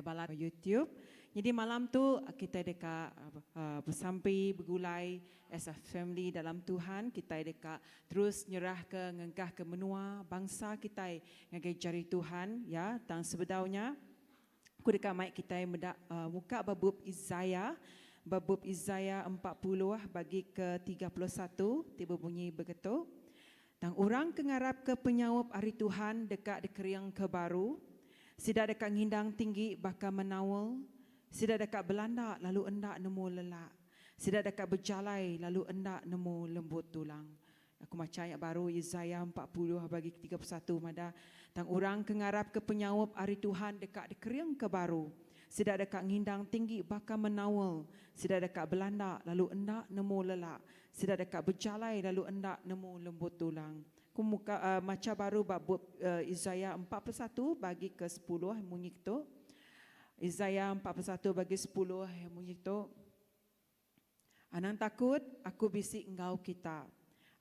balat YouTube. Jadi malam tu kita dekat bersampai bergulai as a family dalam Tuhan. Kita dekat terus nyerah ke ngengkah ke menua bangsa kita ngagai jari Tuhan ya. Dan sebedaunya aku dekat mic kita muka babub Isaiah 40 bagi ke 31 tiba bunyi begitu. Dan orang kengarap ke penyawap hari Tuhan dekat dekeriang ke baru. Sidak dekat ngindang tinggi bakal menawal. Sidak dekat belanda lalu endak nemu lelak. Sidak dekat berjalai lalu endak nemu lembut tulang. Aku macam ayat baru Isaiah 40 bagi 31 mada. Tang orang kengarap ke penyawap hari Tuhan dekat dekeriang ke baru. Sidak dekat ngindang tinggi bakal menawal. Sidak dekat belanda lalu endak nemu lelak. Sidak dekat berjalai lalu endak nemu lembut tulang. Aku muka macam baru bab Isaiah 41 bagi ke 10 bunyi itu. Isaiah 41 bagi 10 bunyi itu. Anang takut aku bisik engkau kita.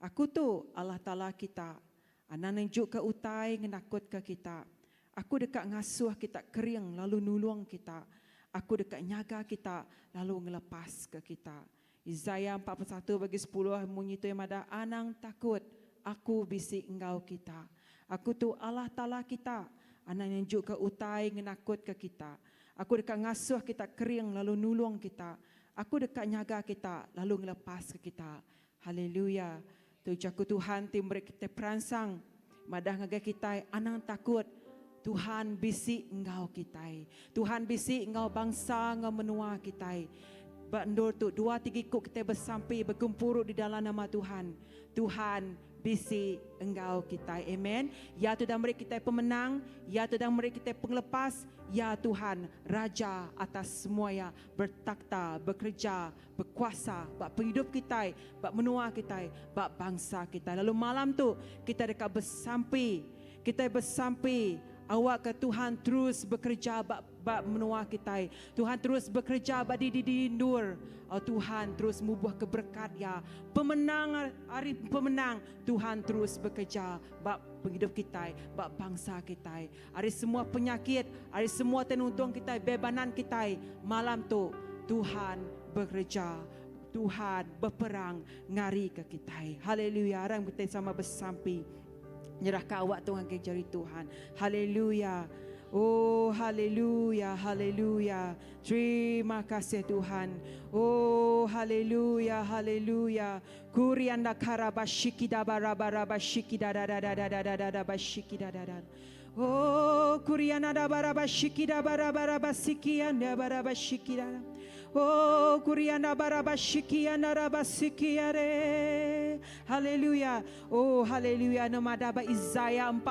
Aku tu Allah Taala kita. Anang nunjuk ke utai ngenakut ke kita. Aku dekat ngasuh kita kering lalu nulung kita. Aku dekat nyaga kita lalu ngelepas ke kita. Isaiah 41 bagi 10 bunyi itu yang ada anang takut aku bisik engkau kita. Aku tu Allah Taala kita. Anang nunjuk ke utai ngenakut ke kita. Aku dekat ngasuh kita kering lalu nulung kita. Aku dekat nyaga kita lalu ngelepas ke kita. Haleluya. Tujaku Tuhan timbre kita peransang. Madah ngagai kita anang takut. Tuhan bisi engkau kita. Tuhan bisi engkau bangsa engkau menua kita. Bandur tu 2-3 kuk kita bersampai berkumpul di dalam nama Tuhan. Tuhan bisi engkau kita. Amen. Ya Tuhan mereka kita pemenang. Ya Tuhan mereka kita penglepas. Ya Tuhan Raja atas semuanya bertakhta, bekerja, berkuasa. Bak penghidup kita, bak menua kita, bak bangsa kita. Lalu malam tu kita dekat bersampai. Kita bersampai. Awak ke Tuhan terus bekerja bak menua kita. Tuhan terus bekerja bak diindur. Tuhan terus mubuh keberkat ya. Pemenang hari pemenang Tuhan terus bekerja bak penghidup kita, bak bangsa kita. Hari semua penyakit, hari semua tenuntung kita, bebanan kita. Malam tu Tuhan bekerja. Tuhan berperang ngari ke kita. Haleluya. Orang kita sama bersampai. Nyerahkan awak Tuhan ke jari Tuhan. Haleluya. Oh haleluya, haleluya. Terima kasih Tuhan. Oh haleluya, haleluya. Kurianda karabashiki dabarabashiki dadadadadadadadadabashiki dadadad. Oh kurianda dabarabashiki dabarabashiki dabarabashiki dadad. Oh kurianda barabashiki anarabashiki are. Haleluya. Oh haleluya. Nama Isaiah 40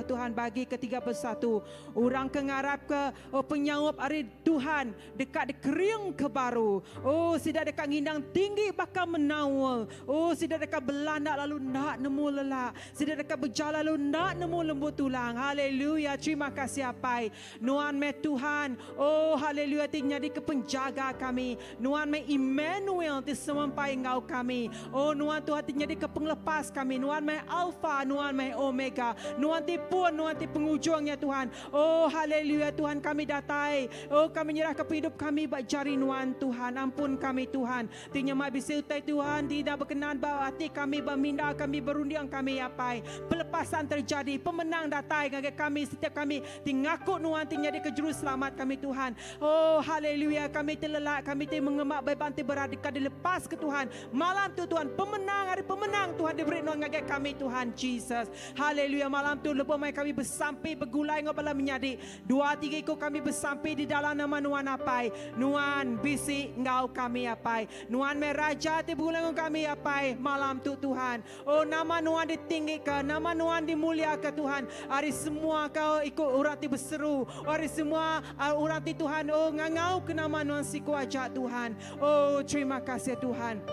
Tuhan bagi ke 31. Orang kengarap ke penyawap hari Tuhan dekat dekering ke baru. Oh sidak dekat ngindang tinggi bakal menawal. Oh sidak dekat belanda lalu nak nemu lelak. Sidak dekat berjalan lalu nak nemu lembut tulang. Haleluya. Terima kasih apai. Nuan me Tuhan. Oh haleluya tinggal di kepenjaga kami. Nuan me Emmanuel di semampai engkau kami. Oh Nuan Tuhan tinggal di kepenglepas kami. Nuan me Alpha, Nuan me Omega. Nuan ti pun, Nuan ti pengujungnya Tuhan. Oh haleluya Tuhan kami datai. Oh kami nyerah ke hidup kami bak jari Nuan Tuhan. Ampun kami Tuhan. Tinggal mak bisa utai Tuhan tidak berkenan bawa hati kami berminda kami berundiang kami apai. Pelepasan terjadi, pemenang datai ngagai kami setiap kami tingakut Nuan tinggal di ke juru selamat kami Tuhan. Oh haleluya kami telelak kami mengemak beban beradika dilepas ke Tuhan. Malam tu Tuhan pemenang hari pemenang Tuhan diberi Nuan ngagai kami Tuhan Jesus. Haleluya malam tu lepas mai kami bersampai bergulai ngobala menyadi 2-3 ikut kami bersampai di dalam nama Nuan apai. Nuan bisi engkau kami apai. Nuan meraja ti bergulai kami apai malam tu Tuhan. Oh nama Nuan ditinggikan, nama Nuan dimuliakan Tuhan. Hari semua kau ikut orang ti berseru. Hari semua orang ti Tuhan oh ngangau ke nama Nuan siku ajak Tuhan. Oh terima kasih Tuhan.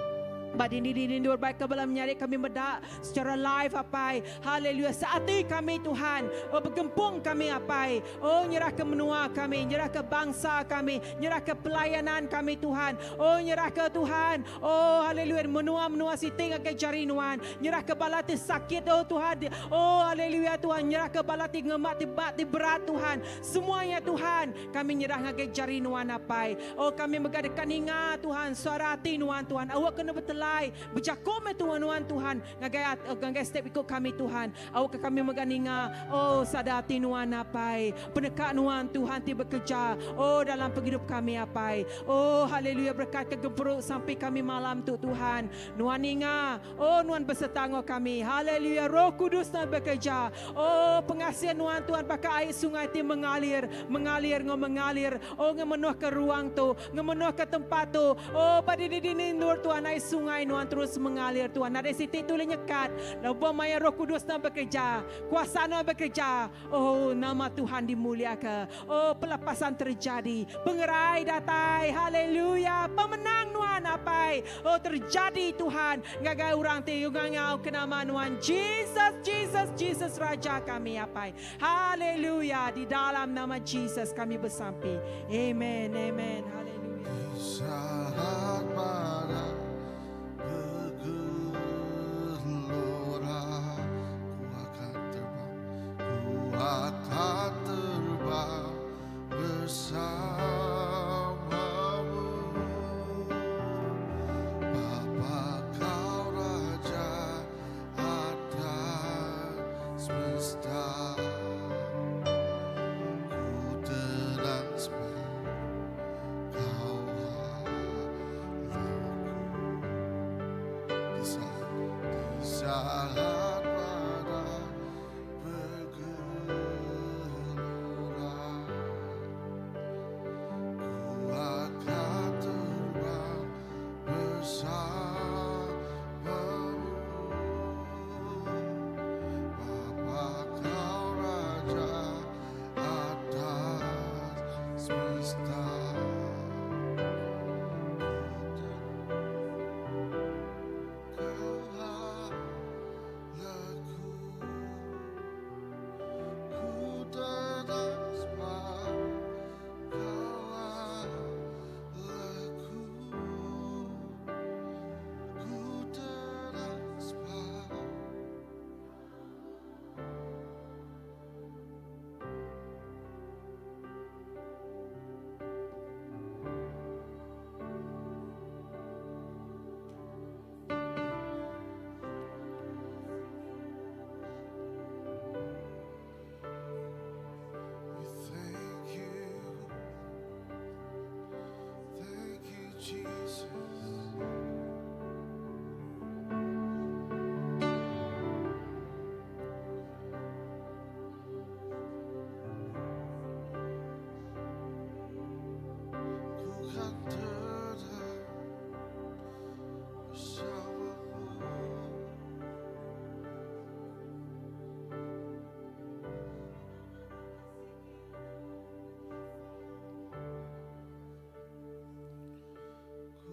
Badini-dindur baik kebelah menyari kami medak secara live apai. Haleluya. Saati kami Tuhan. Oh bergempung kami apai. Oh nyerah ke menua kami, nyerah ke bangsa kami, nyerah ke pelayanan kami Tuhan. Oh nyerah ke Tuhan. Oh haleluya. Menua-menua siting ke jarinuan. Nyerah ke balati sakit oh Tuhan. Oh haleluya Tuhan. Nyerah ke balati ngemat di berat Tuhan. Semuanya Tuhan. Kami nyerah ke jarinuan apai. Oh kami megadakan ingat Tuhan. Suara hati nuan Tuhan. Awak kena betul berjakom Tuhan Tuhan ngagai step ikut kami Tuhan. Awak kami meganinga oh sadati nuan apai pendekat nuan Tuhan tiba bekerja oh dalam penghidup kami apai. Oh haleluya berkat kegemperuk sampai kami malam tu Tuhan. Nuan inga oh nuan beserta dengan kami. Haleluya Roh Kudus nuan bekerja. Oh pengasihan nuan Tuhan pakai air sungai ti mengalir oh ngemenuh ke ruang tu ngemenuh ke tempat tu. Oh pada di nur Tuhan air sungai Tuhan terus mengalir Tuhan. Ada siti tu nyekat. Lalu maya Roh Kudus nak bekerja. Kuasa nak bekerja. Oh nama Tuhan dimuliakan. Oh pelepasan terjadi. Pengerai datai. Haleluya. Pemenang Tuhan apai. Oh terjadi Tuhan. Ngagai orang ti ngau kenama Tuhan. Jesus Raja kami apai. Haleluya. Di dalam nama Jesus kami bersampai. Amen. Haleluya. Saat pada akan terbang bersamamu. Bapa kau Raja atas semesta. Ku tenang sebab kau Allahku. Di saat Jesus. Ku kan tetap bersamamu. Ku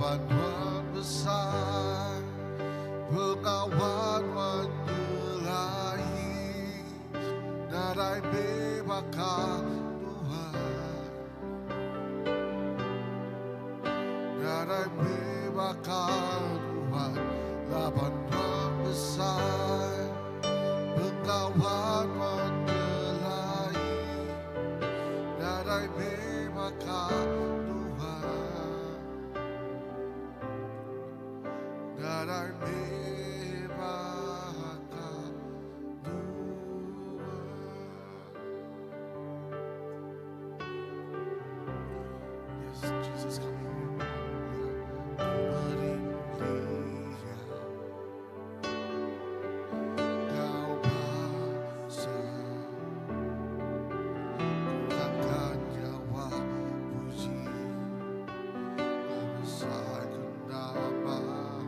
lawan besar, pengawan menyelahi, narai bebakar Tuhan, narai bebakar Tuhan, lawan besar, pengawan menyelahi, narai bebakar narai bebakar Tuhan. Yes, Jesus, kami berikan Kau bangsa, kurangkan nyawa puji, besar kenamaan.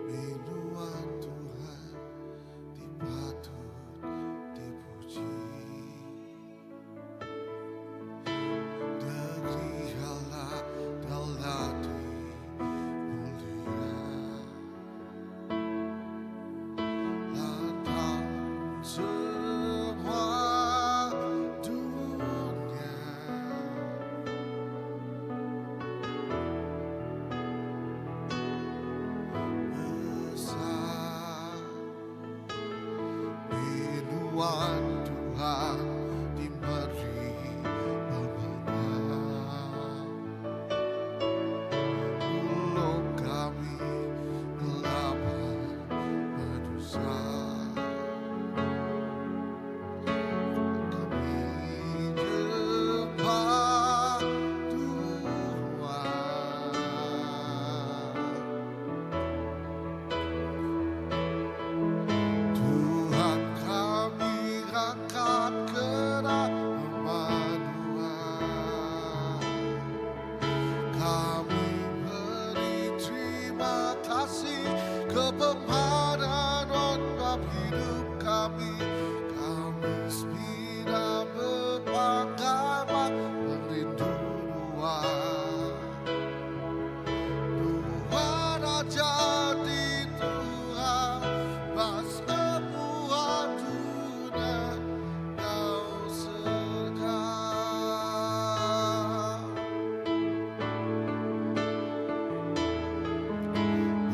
Minuan Tuhan dipatut dipuji. Negeri Allah telah dimulia. Lantang semua dunia. Besar minuan Tuhan diberi pemenang. Mulut kami gelapan berdosa. Kami jemaat Tuhan. Tuhan kami angkat ke dalam Tuhan. Kami beri terima kasih kepada Bapa hidup kami. Kami sepina berpangkat merindu Tuhan. Tuhan aja di Tuhan, pas semua dunia kau sergap.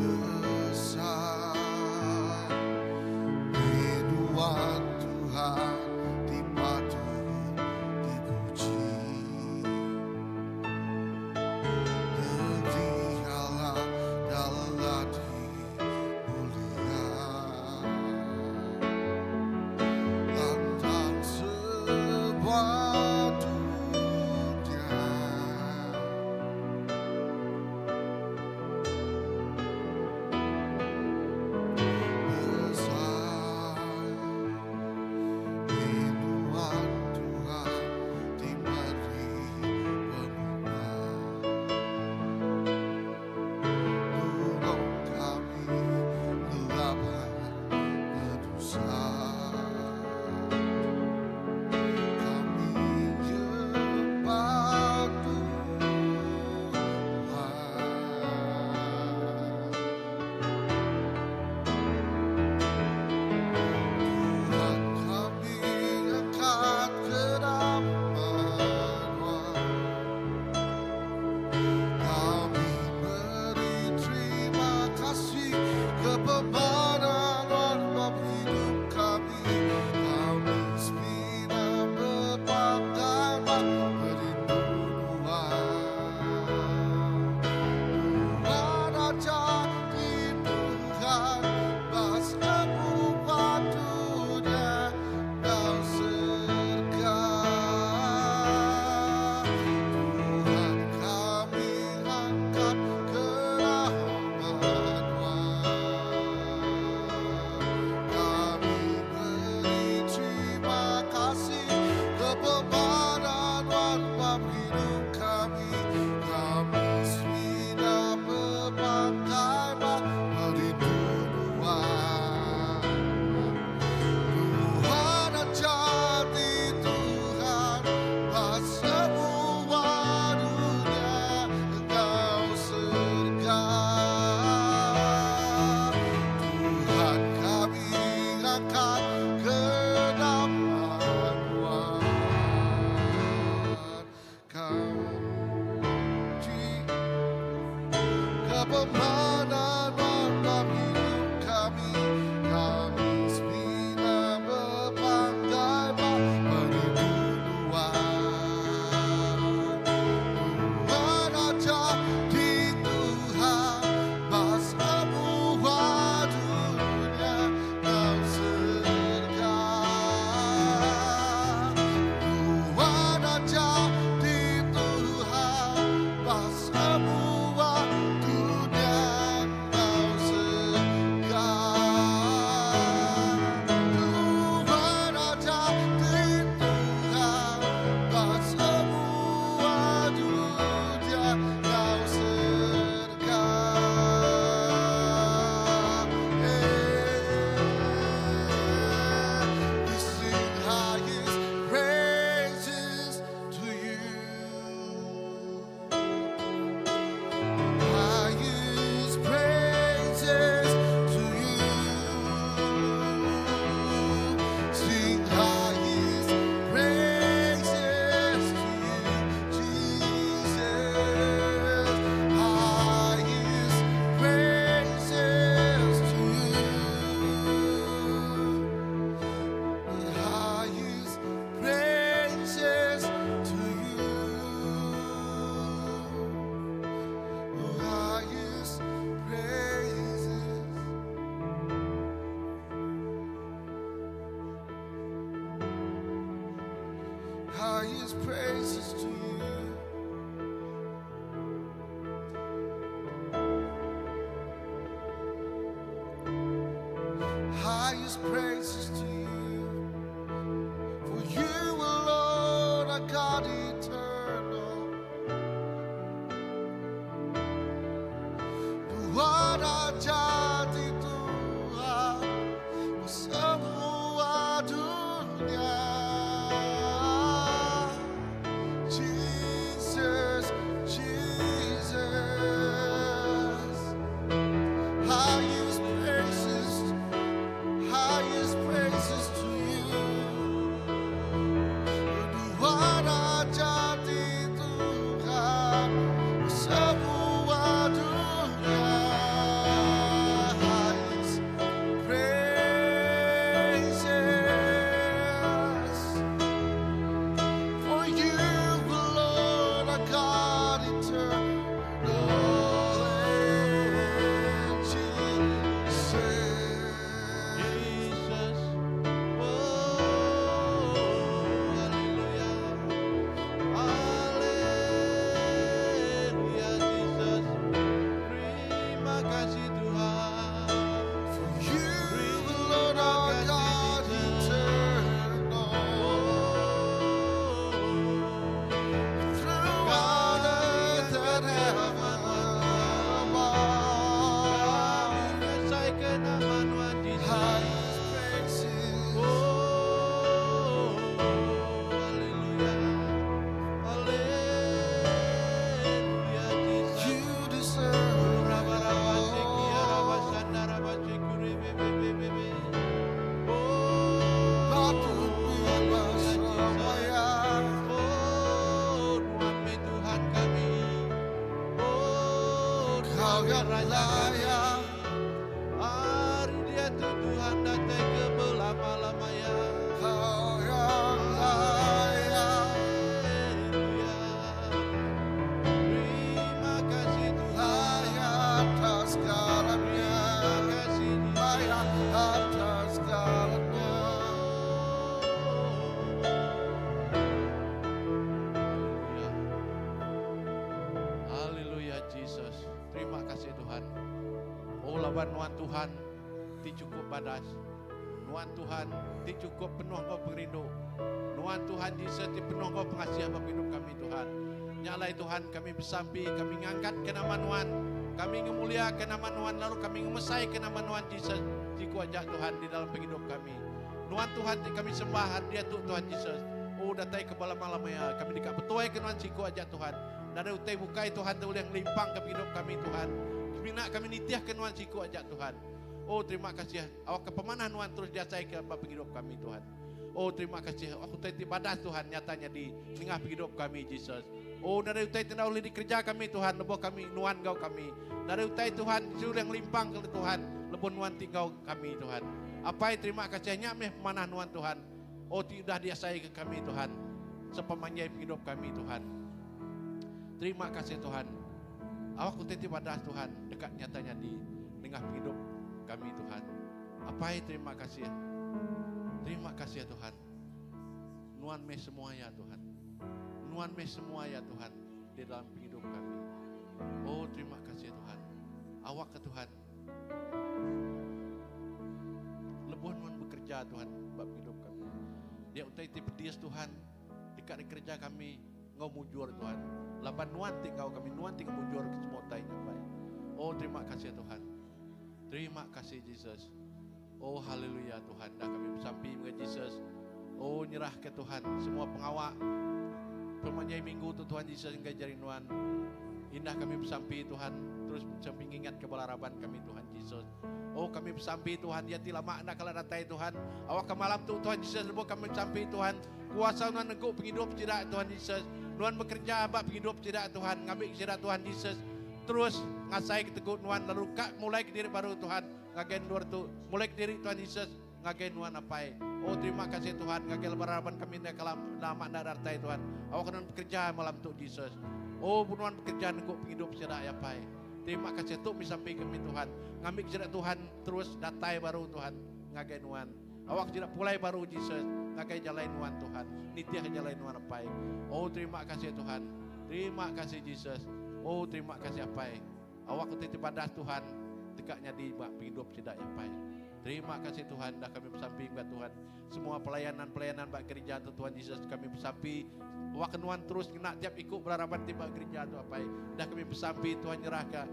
Besar minuan Tuhan dipatut dipuji. Negeri Allah telah dimulia. Lantang sebuah dunia. Besar minuan Tuhan diberi pemenang. Mulut kami gelapan berdosa. Kami jemaat Tuhan. Tuhan kami angkat ke dalam Tuhan. Kami beri terima kasih kepada Bapa hidup kami. Kami sepina berpangkat merindu Tuhan. Tuhan aja di Tuhan, pas semua dunia kau sergap. Tuhan kami angkat ke dalam Tuhan. Kami beri terima kasih kepada Bapa hidup kami. Kami sepina berpangkat merindu Tuhan. Tuhan aja di Tuhan, pas semua dunia kau sergap. Tuhan kami angkat ke dalam Tuhan. Kau puji kepemahaman Bapa hidup kami. Kami sepina berpangkat merindu Tuhan. Tuhan aja di Tuhan, pas semua dunia kau sergap. Tuhan aja di Tuhan, pas semua dunia highest praises to you. For you alone are God eternal. Tuhan aja di Tuhan semua dunia. Jesus, Jesus, highest praises to you. Tuhan aja di Tuhan semua dunia. Highest praises for you alone are God eternal. Jesus. Jesus, oh, haleluya, haleluya, Jesus, terima kasih Tuhan. For you alone are God eternal. Throughout earth and heaven above, Menyelesaikan amanah Jesus. highest praises. Oh, haleluya, haleluya, Jesus. You deserve it all. Patut bebas samaya. Kau yang layak. Kau yang layak. Layak atas segalanya. Layak atas segalanya. Haleluya Jesus. Terima kasih Tuhan. Oh lawan Nuan Tuhan ti cukup badas. Nuan Tuhan ti cukup penuh kau perindu. Nuan Tuhan Jesus ti penuh kau pengasihan bagi hidup kami Tuhan. Nyalai Tuhan kami bersampi, kami ngangkat ke nama Nuan. Kami ngemuliakan nama Nuan, lalu kami ngemesai ke nama Nuan Jesus. Ti kuajak Tuhan di dalam hidup kami. Nuan Tuhan ti kami sembah dia Tuhan Jesus. Oh datai ke malam-malam ya, kami dekat betuai ke Nuan siku ajak Tuhan. Dari utai bukai Tuhan tu yang limpang ke hidup kami Tuhan. Kami nitiah ke Nuan siku ajak Tuhan. Oh terima kasih awak kepemanah Nuan terus diasai ke hidup kami Tuhan. Oh terima kasih aku utai badas Tuhan nyatanya di tengah hidup kami Jesus. Oh dari utai tendahulu di kerja kami Tuhan, lebo kami Nuan kau kami. Dari utai Tuhan suruh yang limpang ke Tuhan, lebo Nuan tinggal kami Tuhan. Apa terima kasihnya meh pemanah Nuan Tuhan. Oh tidak diasai ke kami Tuhan, sepemanjai hidup kami Tuhan. Terima kasih Tuhan. Awak utai badas Tuhan, dekat nyatanya di tengah hidup kami Tuhan. Apa terima kasih. Terima kasih ya Tuhan. Nuan meh semua ya Tuhan. Nuan meh semua ya Tuhan di dalam hidup kami. Oh terima kasih Tuhan. Awak ke Tuhan. Lebuh Nuan bekerja Tuhan bab hidup kami. Dia utai pedis Tuhan. Dekat di kerja kami ngau mujur Tuhan. Laban Nuan tinggal kami, Nuan tinggal mujur ke semua tanya baik. Oh terima kasih Tuhan. Terima kasih Jesus. Oh haleluya Tuhan. Dah kami bersampi dengan Jesus. Oh nyerah ke Tuhan semua pengawak. Pemanjai minggu tu Tuhan Yesus engkau jari Nuan. Indah kami bersampi Tuhan. Terus bersampi ingat kebalaraban kami Tuhan Yesus. Oh kami bersampi Tuhan. Ya tidak makna kalau datai Tuhan. Awak ke malam tu Tuhan Yesus. Lepas kami bersampi Tuhan. Kuasa Nuan neguk penghidup tidak Tuhan Yesus. Nuan bekerja abak penghidup tidak Tuhan. Ngambil tidak Tuhan Yesus. Terus ngasai ketegut Nuan. Lalu mulai ke diri baru Tuhan. Ngagain luar tu. Mulai ke diri Tuhan Yesus. Ngagain Nuan apai. Oh terima kasih Tuhan. Ngagain lebaran kami kalau lama nak dartai Tuhan. Awak kena bekerja malam tu Yesus. Oh Nuan bekerja neguk penghidup tidak apai. Terima kasih tu sampai kami Tuhan. Ngambil tidak Tuhan terus datai baru Tuhan. Ngagain Nuan. Awak tidak pulai baru Yesus. Ngagain jalan Nuan Tuhan. Nitiah jalan Nuan apai. Oh terima kasih Tuhan. Terima kasih Yesus. Oh terima kasih apai. Awak titip pada Tuhan. Dekatnya di hidup tidak apai. Terima kasih Tuhan, dah kami bersampi buat Tuhan. Semua pelayanan-pelayanan buat gereja tu Tuhan Yesus kami bersampi. Wak Nuan terus kena tiap ikut berharapan tiba gereja tu apa. Dah kami bersampi Tuhan nyerahkan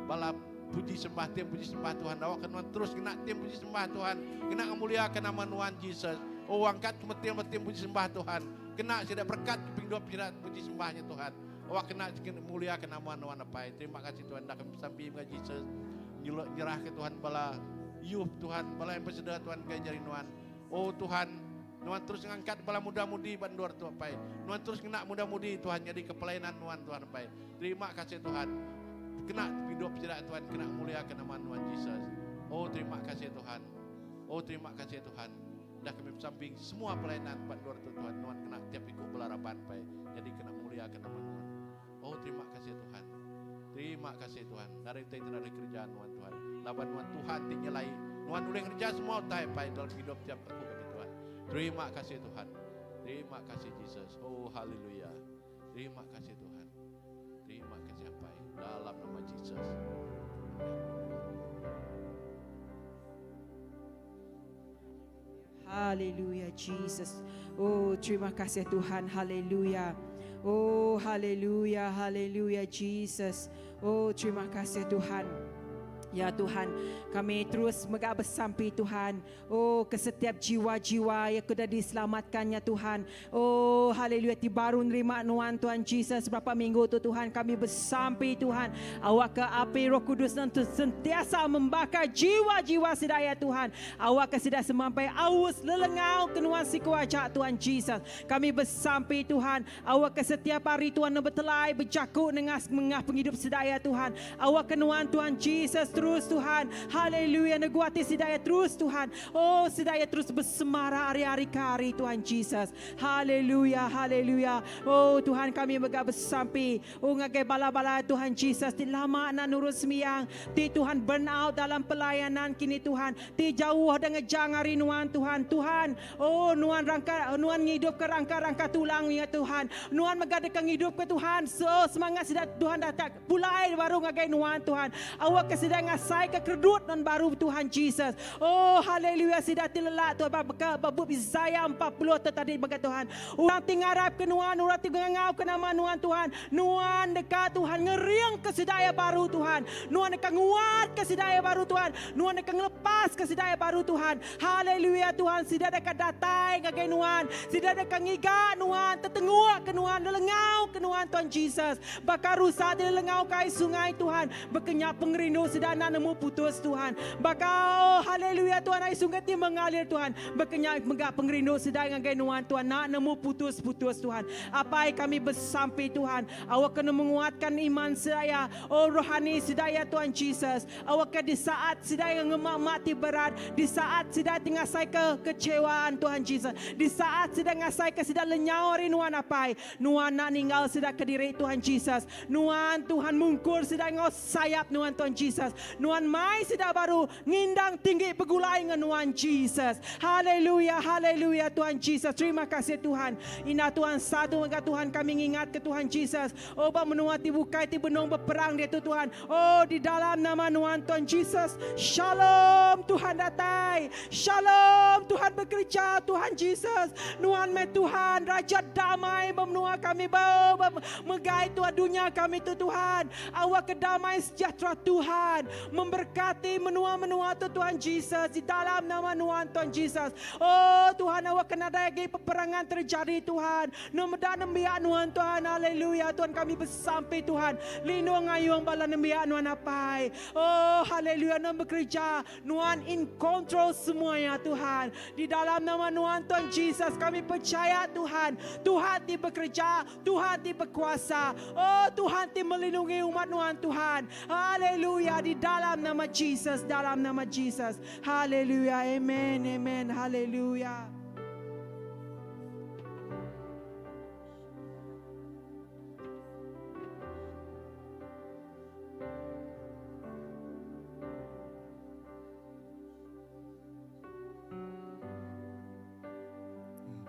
balap puji sembah tim puji sembah Tuhan. Awak Nuan terus kena tim puji sembah Tuhan. Kena memuliakan nama Nuan Yesus. Oh angkat tim puji sembah Tuhan. Kena sudah berkat kepingdua pirat puji sembahnya Tuhan. Awak kena memuliakan nama Nuan apa. Terima kasih Tuhan dah kami bersampi dengan Yesus. Nyerah ke Tuhan bala Yuh Tuhan, bala yang bersedia Tuhan kaya jari Nuan. Oh Tuhan, Nuan terus ngangkat bala muda-mudi bandor tu apa. Nuan terus kena muda-mudi Tuhan jadi kepelainan Nuan Tuhan apa. Terima kasih Tuhan. Kena hidup tidak Tuhan, kena muliakan nama Nuan Yesus. Oh terima kasih Tuhan. Oh terima kasih Tuhan. Dah kami samping semua pelayanan bandor tu Tuhan. Nuan kena tiap ikut belarapan apa. Jadi kena muliakan nama Nuan. Oh terima kasih Tuhan. Terima kasih Tuhan. Dari dari kerjaan Nuan Tuhan. Laban Nuan Tuhan dinyalai. Nuan boleh kerja semua tak baik dalam hidup tiap aku kami Tuhan. Terima kasih Tuhan. Terima kasih Yesus. Oh haleluya. Terima kasih Tuhan. Terima kasih apa dalam nama Yesus. Haleluya Jesus. Oh terima kasih Tuhan. Haleluya. Oh haleluya. Haleluya Jesus. Oh terima kasih Tuhan. Ya Tuhan, kami terus megah bersampi Tuhan. Oh, ke setiap jiwa-jiwa yang sudah diselamatkannya Tuhan. Oh, haleluya, baru nerima Nuan Tuhan Yesus berapa minggu tu Tuhan. Kami bersampi Tuhan. Awak ke api Roh Kudus nanti sentiasa membakar jiwa-jiwa sedaya Tuhan. Awak ke sedaya semampai aus lelengau kenuan si kuaca Tuhan Yesus. Kami bersampi Tuhan. Awak ke setiap hari Tuhan bertelai berjakuk nengas mengah penghidup sedaya Tuhan. Awak kenuan Tuhan Yesus terus Tuhan. Haleluya, neguati sedaya terus Tuhan. Oh, sedaya terus bersemara hari-hari kari Tuhan Yesus. Haleluya, haleluya. Oh Tuhan, kami megah bersampi. Oh ngagai bala-bala Tuhan Yesus. Ti lama nak nurut semiyang. Ti Tuhan burn out dalam pelayanan kini Tuhan. Ti jauh dengan jangari Nuan Tuhan. Tuhan, oh Nuan hidup ke rangka-rangka tulang ya Tuhan. Nuan megah dekat hidup ke Tuhan. So semangat sedang Tuhan datang. Pulai baru ngagai Nuan Tuhan. Awak ke sedang ngasai ke kredut dan baru Tuhan Yesus. Oh haleluya, sidah tilelak Tuhan babuk Isaiah 40 tadi bagai Tuhan. Orang tinggarap ke Nuan, orang tingangau ke nama Nuan Tuhan. Nuan dekat Tuhan ngeriang ke sedaya baru Tuhan. Nuan dekat nguat ke sedaya baru Tuhan. Nuan dekat ngelepas ke sedaya baru Tuhan. Haleluya Tuhan, sidah dekat datai ngagai Nuan. Sidah dekat ngiga Nuan, tetengua ke Nuan, lelengau ke Nuan Tuhan Yesus. Bakar rusak lelengau kai sungai Tuhan. Berkenyak pengerindu sedana nemu putus Tuhan. Bakau haleluya Tuhan, ai sungai ti mengalir Tuhan. Berkenyak megak pengerindu sedang ngagai Nuan Tuhan. Nak nemu putus-putus Tuhan. Apa kami bersampi Tuhan. Awak kena menguatkan iman saya. Oh rohani sedaya Tuhan Yesus. Awak di saat sedaya ngemak mati berat. Di saat sedaya tinggal saya kekecewaan Tuhan Yesus. Di saat sedang ngasai ke sedang lenyawari Nuan apai. Nuan nak ninggal sedang ke diri Tuhan Yesus. Nuan Tuhan mungkur sedang ngau sayap Nuan Tuhan Yesus. Nuan mai sedang baru ngindang tinggi pegulai dengan Nuan Yesus. Haleluya, haleluya Tuhan Yesus. Terima kasih Tuhan. Ina Tuhan satu maka Tuhan kami ingat ke Tuhan Yesus. Oh bang menua ti bukai ti benong berperang dia tu Tuhan. Oh di dalam nama Nuan Tuhan Yesus. Shalom Tuhan datai. Shalom Tuhan bekerja Tuhan Yesus. Nuan me Tuhan Raja damai menua kami bau megai Tuhan dunia kami tu Tuhan. Awak kedamai sejahtera Tuhan. Memberkati menua-menua tu Tuhan Yesus. Di dalam nama Nuan Tuhan Yesus. Oh Tuhan, awak kena daya peperangan terjadi Tuhan. Nomeda nembiak Nuan Tuhan. Haleluya Tuhan, kami bersampai Tuhan. Lindung ayung bala nembiak Nuan apai. Oh haleluya, Nuan bekerja. Nuan in control semuanya Tuhan. Di dalam nama Nuan Tuhan Yesus kami percaya Tuhan. Tuhan di bekerja, Tuhan di berkuasa. Oh Tuhan di melindungi umat Nuan Tuhan. Haleluya, di dalam nama Jesus, dalam nama Jesus. Haleluya, amen, amen, haleluya.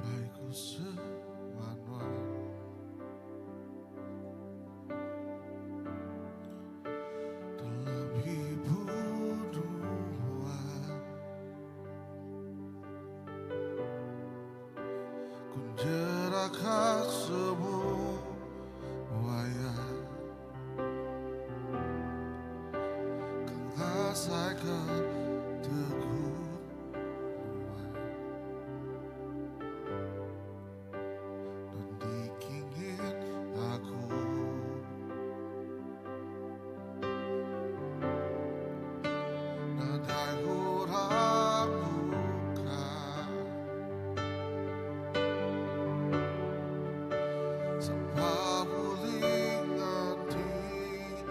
Baikku semanuan dalam hidup dua keteguhan. Nandikingin ako, naday hurang luka sa pahuling antinungan.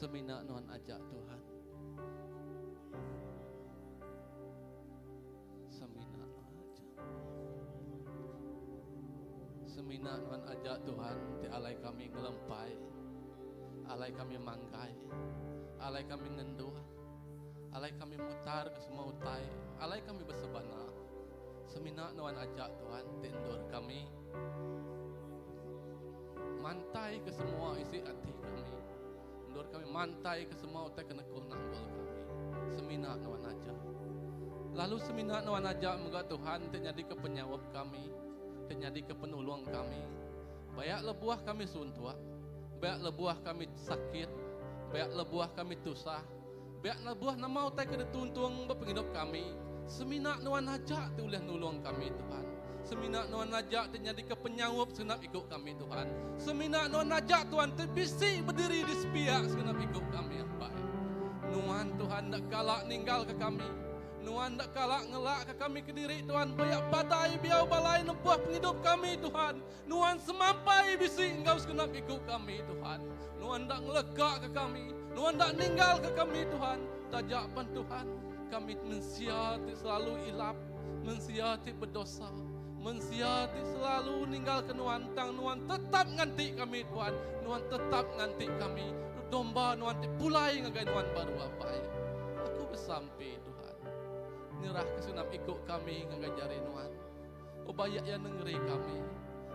Semina Nuan ajak Tuhan. Semina Nuan ajak. Semina Nuan ajak Tuhan. Ti alai kami ngelempai, alai kami mangkai, alai kami ngenduh, alai kami mutar ke semua utai, alai kami bersebana. Semina Nuan ajak Tuhan. Tindur kami mantai ke semua isi hati kami. Ndur kami mantai ke semua utai kena kunanggul kami. Semina Nuan ajak. Lalu semina Nuan ajak moga Tuhan terjadi ke penyawab kami, terjadi ke penulung kami. Bayak lebuah kami suntua, bayak lebuah kami sakit, bayak lebuah kami tusah, bayak lebuah nama utai kena tuntung berpenghidup kami. Semina Nuan ajak tu boleh nulung kami Tuhan. Semina Nuan ajak terjadi ke penyawab senap ikut kami Tuhan. Semina Nuan ajak Tuhan terbisi berdiri di sepiak senap ikut kami yang baik. Nuan Tuhan tak kalak ninggal ke kami. Nuan tak kalak ngelak ke kami ke diri Tuhan. Banyak badai biau balai nempuh penghidup kami Tuhan. Nuan semampai bisi engkau senap ikut kami Tuhan. Nuan tak ngelegak ke kami. Nuan tak ninggal ke kami Tuhan. Tajapan Tuhan kami mensiati selalu ilap, mensiati berdosa, mensiati selalu ninggal ke Nuan tang. Nuan tetap nganti kami Tuhan. Nuan tetap nganti kami. Domba Nuan pulai ngagai Nuan baru apa. Aku bersampai Tuhan. Nyerah kesunap ikut kami ngajari Nuan. Obayak yang negeri kami.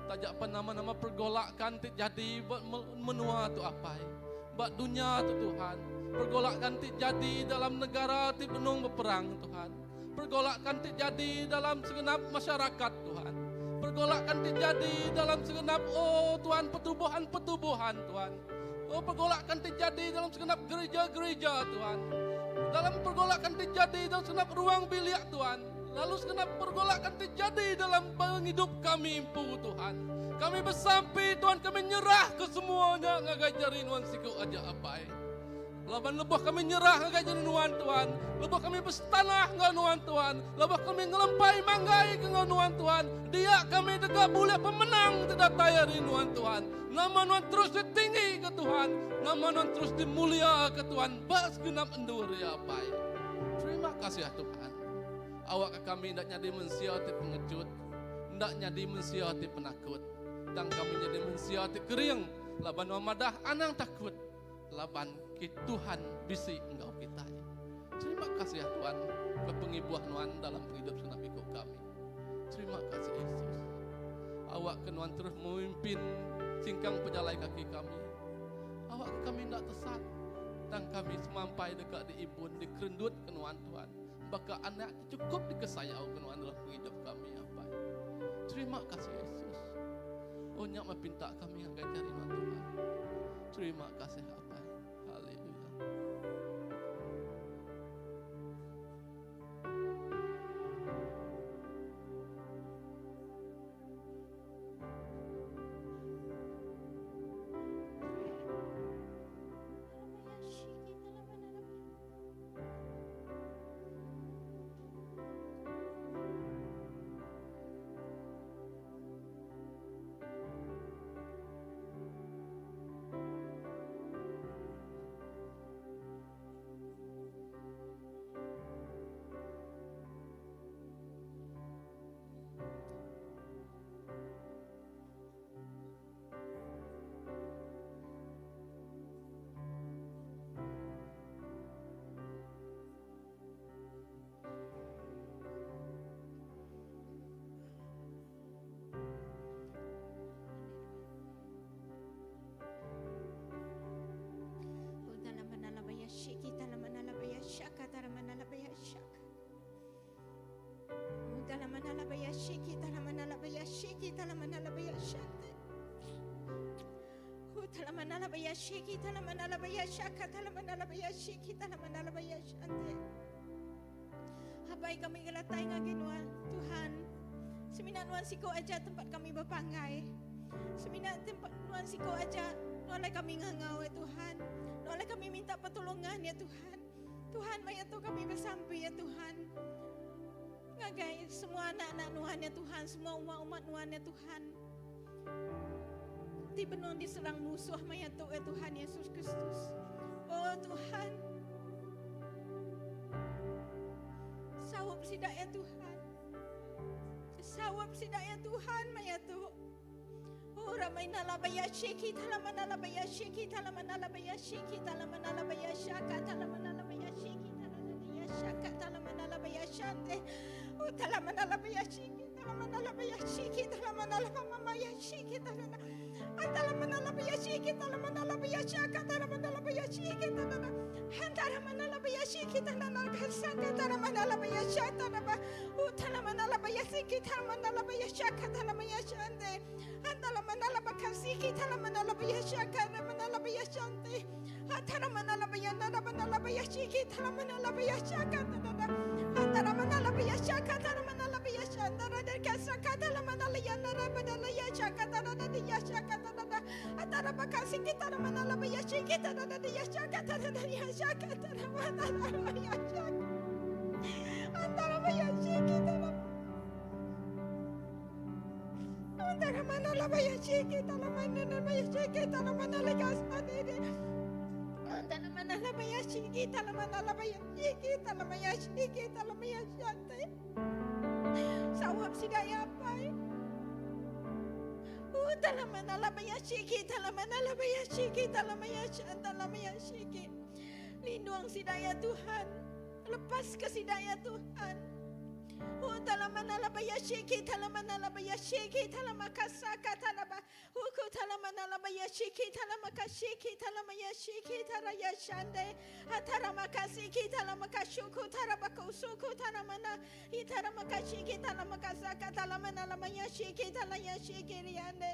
Tajak nama-nama pergolakan jadi menua tu apa. Bak dunia tu Tuhan. Pergolakan jadi dalam negara ti benung berperang Tuhan. Pergolakan jadi dalam segenap masyarakat Tuhan. Pergolakan jadi dalam segenap Tuhan pertubuhan Tuhan. Pergolakan jadi dalam segenap gereja-gereja Tuhan. Dalam pergolakan terjadi dalam segenap ruang bilik Tuhan. Lalu segenap pergolakan terjadi dalam penghidup kami impu Tuhan. Kami bersampai Tuhan, kami nyerah ke semuanya ngajari Nuan siku aja apa. Laban lebuh kami nyerah ngajari Nuan Tuhan. Lebuh kami bertanah ngau Nuan Tuhan. Lebuh kami ngelempai manggai ke ngau Nuan Tuhan. Dia kami tegak boleh pemenang tidak tayari Nuan Tuhan. Nama Nuan terus ditinggi ke Tuhan. Nama Nuan terus dimulia ke Tuhan. Bas genap endur ya apa. Terima kasih ya Tuhan. Awak ke kami tidak jadi mensiati pengecut. Tidak jadi mensiati penakut. Dan kami jadi mensiati kering. Laban wamadah anang takut. Laban ke Tuhan bisi engkau kita. Terima kasih ya Tuhan. Ke pengibuah Nuan dalam hidup senap ikut kami. Terima kasih Yesus. Awak ke Nuan terus memimpin singkang pejalai kaki kami. Awak ke kami tidak tersat. Dan kami semampai dekat di ibun, dikerendut ke Nuan Tuhan. Baka anak cukup dikesayau ke Nuan dalam hidup kami apa. Terima kasih Yesus. Oh nyak mempinta kami yang cari Nuan Tuhan. Terima kasih apa. Haleluya. Habai kami gelatai ngaginwa Tuhan. Semina Nuan siko aja tempat kami berpanggai. Semina tempat Nuan siko aja Nuan kami ngangau ya Tuhan. Nuan kami minta pertolongan ya Tuhan. Tuhan mayat tu kami bersampai ya Tuhan. Ngagai semua anak-anak Nuan ya Tuhan, semua umat-umat Nuan ya Tuhan. Di benon diserang musuh mayat tu ya Tuhan Yesus Kristus. Oh Tuhan, sawap sidak ya Tuhan. Sawap sidak ya Tuhan, maya tu. Oh ramai nalabaya shiki, talamana labaya shiki, talamana labaya shiki, talamana labaya shaka, talamana labaya shiki, talamana shaka, talamana labaya shante. Oh talamana labaya shiki, talamana labaya shiki, talamana labaya shiki, talamana. Talamana labaya shiki, talamana labaya shaka, talamana labaya shiki, talamana. Talamana labaya shiki, talamana kasaka, talamana labaya shaka, talamana. Oh talamana labaya shiki, talamana labaya shaka, talamana shante. Talamana labaya kasiki, talamana labaya shaka, talamana labaya shante. Talamana labaya talamana labaya shiki, talamana labaya shaka, talamana. Talamana labaya shaka, talamana labaya shanta, talamana kasaka, talamana layana, talamana shaka, talamana shaka, talamana. Talamana kasiki, talamana labaya shiki, talamana shaka, talamana shaka, talamana labaya shaka. Talamana shiki, talamana. Talamana labaya shiki, talamana labaya shiki, talamana lakasane. Talamana labaya shiki, talamana labaya shiki, talamana shiki, talamana shante. Sawap sidaya pai. Talamana labaya shiki, talamana labaya shiki, talamana shante, talamana shiki. Lindung sidaya Tuhan. Lepas ke sidaya Tuhan. Talamana labaya shiki, talamana labaya shiki, talamakasaka, talaba. Talamana labaya shiki, talamakashiki, talamaya shiki, taraya shande. Taramakasiki, talamakashuku, tarabakusuku, talamana. Itaramakashiki, talamakasaka, talamana labaya shiki, talaya shiki, riande.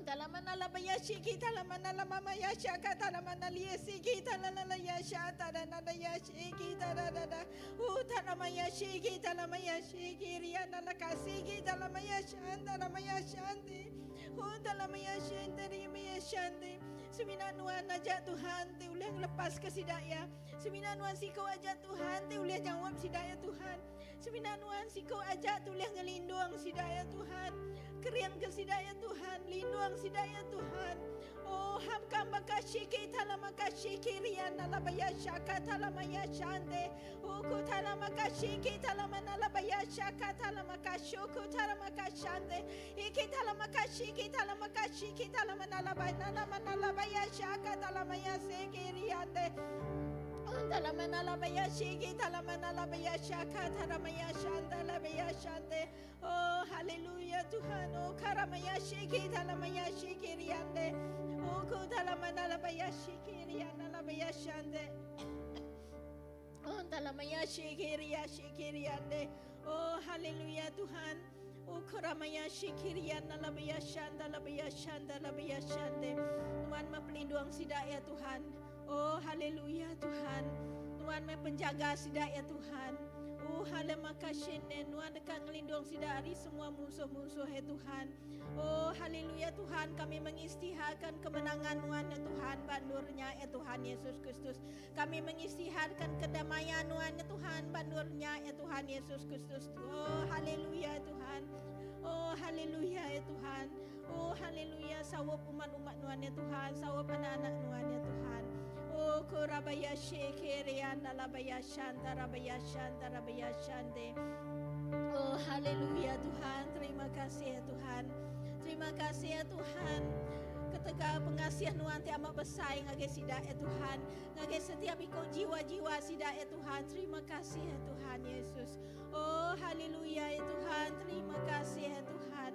Talamana labaya shiki, talamana lamaya shaka, talamana liesiki, talamana yasha, talamana yashiki, talamana. Talamaya shiki, talamaya shiki, riana lakasiki, talamaya shanda, talamaya shandi. Talamaya shanda, rimaya shandi. Seminanuan aja Tuhan, te uleh lepas ke sidaya. Seminanuan siko aja Tuhan, te uleh jawab sidaya Tuhan. Seminanuan siko aja te uleh ngelindung sidaya Tuhan. Kerian ke sidaya Tuhan, lindung sidaya Tuhan. Oh hamka makashiki, talamakashiki, riana labaya shaka, talamaya shande. Uku talamakashiki, talamana labaya shaka, talamakashuku, talamakashande. Iki talamakashiki, talamakashiki, talamana labaya shaka, talamaya seki, riande. Talamana labaya shiki, talamana labaya shaka, talamaya shanda, labaya shande. Oh haleluya Tuhan. Oh karamaya shiki, talamaya shiki, riande. Oh ku talamana labaya shiki, rianda, labaya shande. Oh talamaya shiki, riande. Oh haleluya Tuhan. Oh karamaya shiki, rianda, labaya shanda, labaya shanda, labaya shande. Tuhan pelindung sidaya Tuhan. Oh haleluya Tuhan. Tuhan penjaga sidaya Tuhan. Oh halemakasih Tuhan dekat ngelindung sidari semua musuh-musuh ya Tuhan. Oh haleluya Tuhan, kami mengistiharkan kemenangan Tuhan ya Tuhan, bandurnya ya Tuhan Yesus Kristus. Kami mengistiharkan kedamaian Tuhan ya Tuhan, bandurnya ya Tuhan Yesus Kristus. Oh haleluya Tuhan. Oh haleluya ya Tuhan. Oh haleluya, sawap umat-umat Tuhan ya Tuhan, sawap anak-anak Tuhan ya Tuhan. Oh korabaya shekeriana labaya shanta, rabaya shanta, rabaya shante. Oh haleluya Tuhan, terima kasih ya Tuhan. Terima kasih ya Tuhan. Ketika pengasihan Tuhan ti amat besar ngage sidak ya Tuhan. Ngage setiap ikut jiwa-jiwa sidak ya Tuhan. Terima kasih ya Tuhan Yesus. Oh haleluya ya Tuhan, terima kasih ya Tuhan.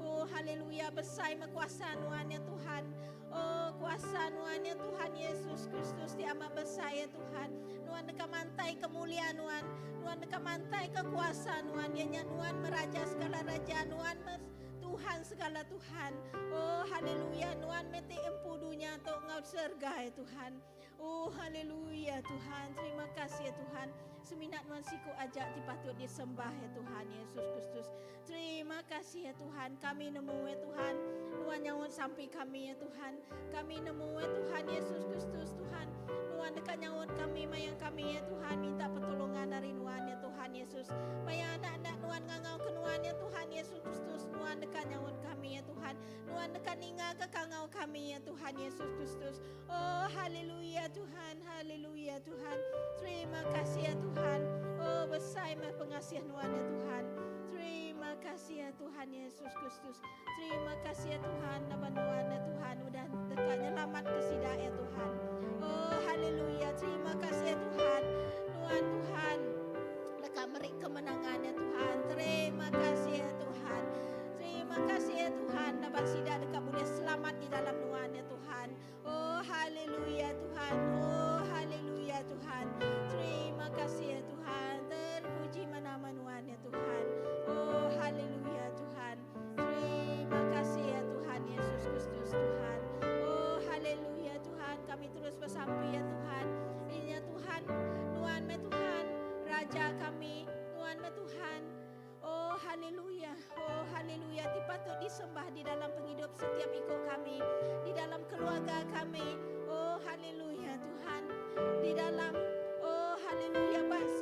Oh haleluya, besar kuasa Tuhan ya Tuhan. Oh kuasa Tuhan ya Tuhan Yesus Kristus di amat besar ya Tuhan. Tuhan dekat mantai kemuliaan Tuhan. Tuhan dekat mantai kekuasaan Tuhan. Dia Tuhan meraja segala raja Tuhan. Tuhan segala Tuhan. Oh haleluya, Tuhan meti empu dunia atau ngau surga ya Tuhan. Oh haleluya Tuhan, terima kasih ya Tuhan. Seminat Tuhan siku ajak dipatut disembah ya Tuhan Yesus Kristus. Terima kasih ya Tuhan, kami nemu ya Tuhan. Tuhan nyawut sampai kami ya Tuhan. Kami nemu ya Tuhan Yesus Kristus Tuhan. Tuhan dekat nyawut kami, mayang kami ya Tuhan. Minta pertolongan dari Tuhan ya Tuhan Yesus. Mayang anak-anak Tuhan ngangau ke Tuhan ya Tuhan Yesus Kristus. Tuhan dekat nyawut kami ya Tuhan. Tuhan Nuan dekat ninga ke kangau kami ya Tuhan Yesus Kristus. Oh haleluya Tuhan, haleluya Tuhan. Terima kasih ya Tuhan. Oh besar mah pengasihan Nuan ya Tuhan. Terima kasih ya Tuhan Yesus Kristus. Terima kasih ya Tuhan, nama Nuan ya Tuhan udah dekat nyelamat ke sidak ya Tuhan. Oh haleluya, terima kasih ya Tuhan. Nuan Tuhan dekat merik kemenangan ya Tuhan. Terima kasih ya Tuhan. Terima kasih ya Tuhan, dapat sidak dekat boleh selamat di dalam Nuan ya Tuhan. Oh haleluya Tuhan. Oh haleluya Tuhan. Terima kasih ya Tuhan. Terpuji nama Nuan ya Tuhan. Oh haleluya Tuhan. Terima kasih ya Tuhan Yesus Kristus Tuhan. Oh haleluya Tuhan. Kami terus bersampai ya Tuhan. Ini ya Tuhan. Nuan me Tuhan. Raja kami. Nuan me Tuhan. Oh haleluya. Oh haleluya. Patut disembah di dalam penghidup setiap ikut kami. Di dalam keluarga kami. Oh haleluya Tuhan. Di dalam oh haleluya bas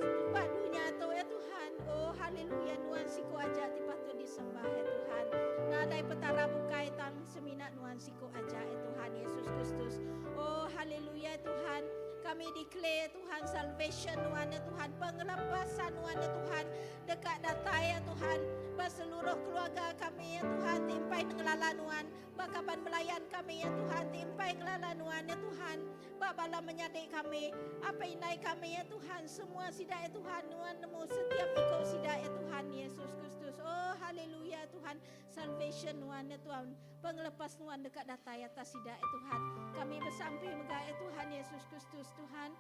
dunia tu ya Tuhan. Oh haleluya Nuan siku aja patut disembah ya Tuhan. Nadai petara bukai tang seminat Nuan siku aja ya Tuhan Yesus Kristus. Oh haleluya Tuhan. Kami declare Tuhan salvation Nuan ya Tuhan. Pengelepasan Nuan ya Tuhan. Dekat data ya Tuhan. Seluruh keluarga kami ya Tuhan. Timpai ngelala Nuan. Bakapan melayan kami ya Tuhan. Timpai ngelala Nuan ya Tuhan. Bala menyadik kami. Apa inai kami ya Tuhan. Semua sidak ya Tuhan. Nuan nemu setiap ikut sidak ya Tuhan Yesus Kristus. Oh haleluya Tuhan. Salvation Nuan ya Tuhan. Pengelepas Nuan dekat data ya atas sidak ya Tuhan. Kami bersampai megah ya Tuhan Yesus Kristus Tuhan.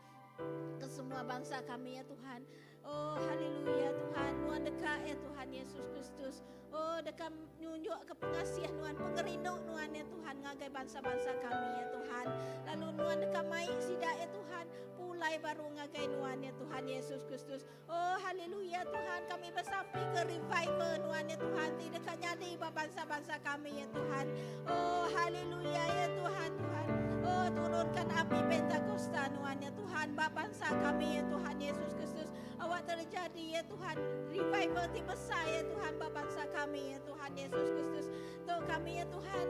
Ke semua bangsa kami ya Tuhan. Oh haleluya Tuhan. Nuan dekat ya Tuhan Yesus Kristus. Oh dekat nunjuk ke pengasihan Nuan. Pengerinduk Nuan ya Tuhan. Ngagai bangsa-bangsa kami ya Tuhan. Lalu Nuan dekat maik sidak ya Tuhan. Pulai baru ngagai Nuan ya Tuhan Yesus Kristus. Oh haleluya Tuhan. Kami bersampai ke revival Nuan ya Tuhan. Tidak nyadi bangsa-bangsa kami ya Tuhan. Oh haleluya ya Tuhan Tuhan. Oh turunkan api Pentakosta Nuan ya Tuhan. Bangsa kami ya Tuhan Yesus Kristus. Awak terjadi ya Tuhan. Revival ti besar ya Tuhan. Bangsa kami ya Tuhan Yesus Kristus. Tuh kami ya Tuhan.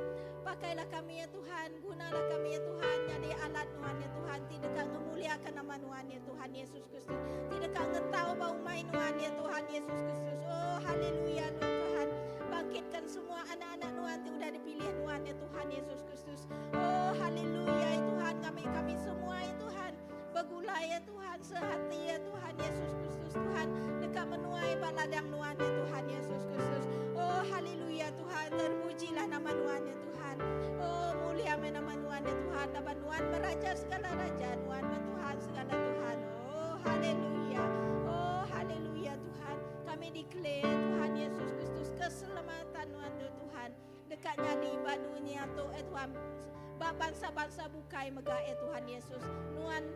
Pakailah kami ya Tuhan. Gunalah kami ya Tuhan. Jadi alat Nuan ya Tuhan. Tidak memuliakan nama Nuan ya Tuhan Yesus Kristus. Tidak ngetahu bau main Nuan ya Tuhan Yesus Kristus. Oh haleluya Tuhan. Bangkitkan semua anak-anak Nuan yang sudah dipilih Nuan ya Tuhan Yesus Kristus. Oh haleluya ya Tuhan. Kami semua ya Tuhan. Begulai ya Tuhan. Sehati ya Tuhan Yesus Kristus Tuhan. Dekat menuai baladang Nuan ya Tuhan Yesus Kristus. Oh haleluya Tuhan. Terpujilah nama Nuan ya Tuhan. Oh mulia nama Nuan ya Tuhan. Nama Nuan meraja segala raja. Nuan Tuhan segala Tuhan. Oh haleluya. Oh haleluya Tuhan. Kami declare Tuhan Yesus Kristus keselamatan Nuan ya Tuhan. Dekatnya di badunya Tuhan. Bangsa-bangsa bukai megah ya Tuhan Yesus. Nuan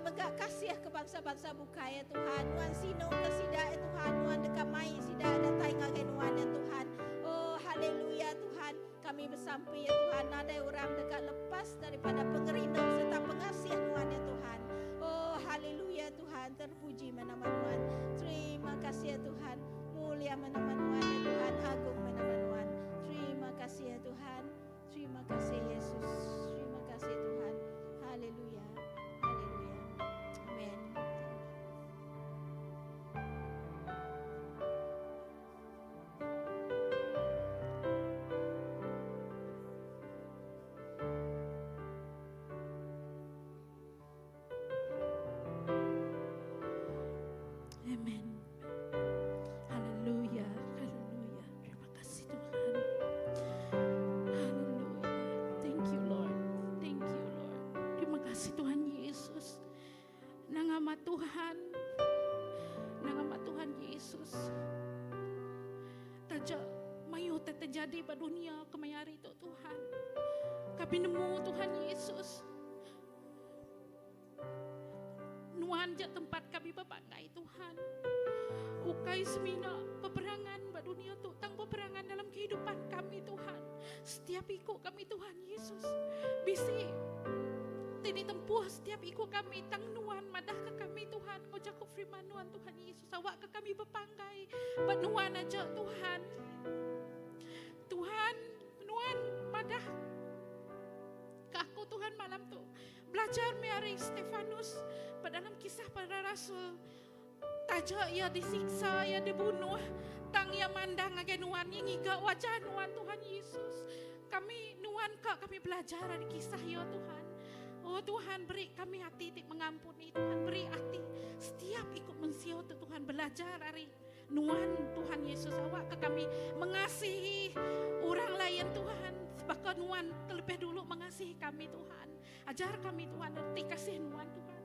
megah kasih ke bangsa-bangsa bukai ya Tuhan. Nuan sino ke sidak ya Tuhan. Nuan dekat mai sidak datai ngagai Nuan ya Tuhan. Oh haleluya Tuhan. Kami bersampai ya Tuhan. Ada orang dekat lepas daripada pengerindau serta pengasihan Nuan ya Tuhan. Oh haleluya Tuhan. Terpuji nama Nuan. Terima kasih ya Tuhan. Mulia nama Nuan ya Tuhan. Agung nama Nuan. Terima kasih ya Tuhan. Terima kasih Yesus. Terima kasih Tuhan. Haleluya. Haleluya. Amin. Amen. Haleluya. Haleluya. Terima kasih Tuhan. Haleluya. Thank you Lord. Thank you Lord. Terima kasih Tuhan Yesus. Nangama Tuhan. Nangama Tuhan Yesus. Taja mayu terjadi pada dunia kemayari itu Tuhan. Kami nemu Tuhan Yesus. Nuan je tempat kami berpangai Tuhan. Ukai semina peperangan pada dunia tu, tang peperangan dalam kehidupan kami Tuhan. Setiap ikut kami Tuhan Yesus. Bisi tini tempuh setiap ikut kami tang Nuan madah ke kami Tuhan. Ngojaku firman Nuan Tuhan Yesus. Awak ke kami berpangai. Pat Nuan aja Tuhan. Tuhan, Nuan belajar Mary Stefanus dalam kisah para rasul. Tajak ia disiksa, ia dibunuh. Tang ia mandang agen Nuan yang ngiga wajah Nuan Tuhan Yesus. Kami Nuan kak kami belajar dari kisah ya Tuhan. Oh Tuhan, beri kami hati mengampuni. Tuhan, beri hati setiap ikut mensiau Tuhan, belajar dari Nuan Tuhan Yesus. Awak ke kami mengasihi orang lain Tuhan. Bahkan Nuan terlebih dulu mengasihi kami Tuhan. Ajar kami Tuhan, erti kasih Nuan Tuhan.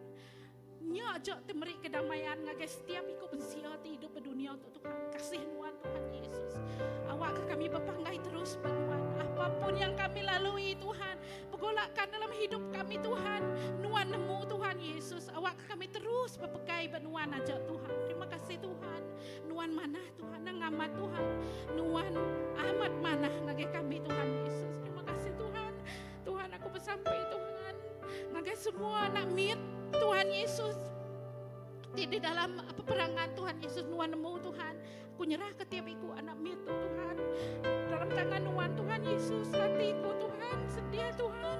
Nya ajak temeri kedamaian ngagai setiap ikut mensiau hidup berdunia untuk Tuhan. Kasih Nuan Tuhan Yesus. Awak ke kami berpanggai terus Nuan. Apapun yang kami lalui Tuhan, pergolakan dalam hidup kami Tuhan. Nuan nemu Tuhan Yesus. Awak ke kami terus berpegai Nuan ajak Tuhan. Terima kasih Tuhan. Nuan mana Tuhan, ngamat Tuhan. Nuan amat mana ngagai kami Tuhan Yesus. Terima kasih Tuhan. Tuhan aku bersampai Tuhan. Ngagai semua anak mit Tuhan Yesus. Di dalam peperangan Tuhan Yesus Nuan nemu Tuhan. Aku nyerah ke tiap iku anak mit Tuhan. Dalam tangan Nuan Tuhan Yesus. Hatiku Tuhan sedia Tuhan.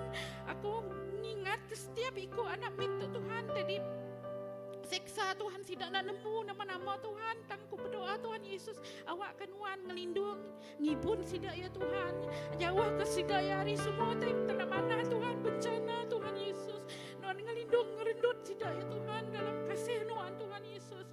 Aku mengingat ke setiap iku anak mit Tuhan. Jadi seksa Tuhan tidak nak nemu nama-nama Tuhan. Tangku berdoa Tuhan Yesus. Awak ke Nuan ngelindung. Ngibun sidak ya Tuhan. Jauh ke sidak ya hari semua. Tanah mana Tuhan bencana Tuhan Yesus. Nuan ngelindung ngerendut sidak ya Tuhan. Dalam kasih Nuan Tuhan Yesus.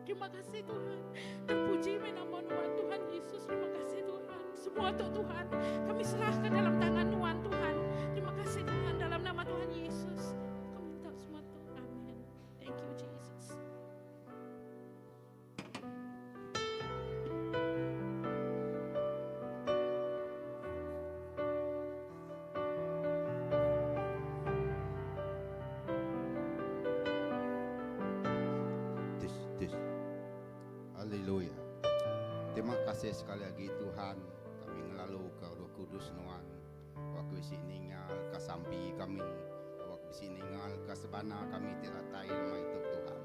Terima kasih Tuhan. Terpuji nama Nuan Tuhan Yesus. Terima kasih Tuhan. Semua untuk Tuhan. Kami serahkan dalam tangan Nuan Tuhan. Terima kasih Tuhan dalam nama Tuhan Yesus. Kami minta semua Tuhan. Amin. Thank you Jesus. Haleluya. Terima kasih sekali lagi Tuhan. Kami ngelalu ke Roh Kudus Nuan. Waktu bisi ningal ke sampi kami. Waktu bisi ningal ke sebana kami tidak tahu nama itu Tuhan.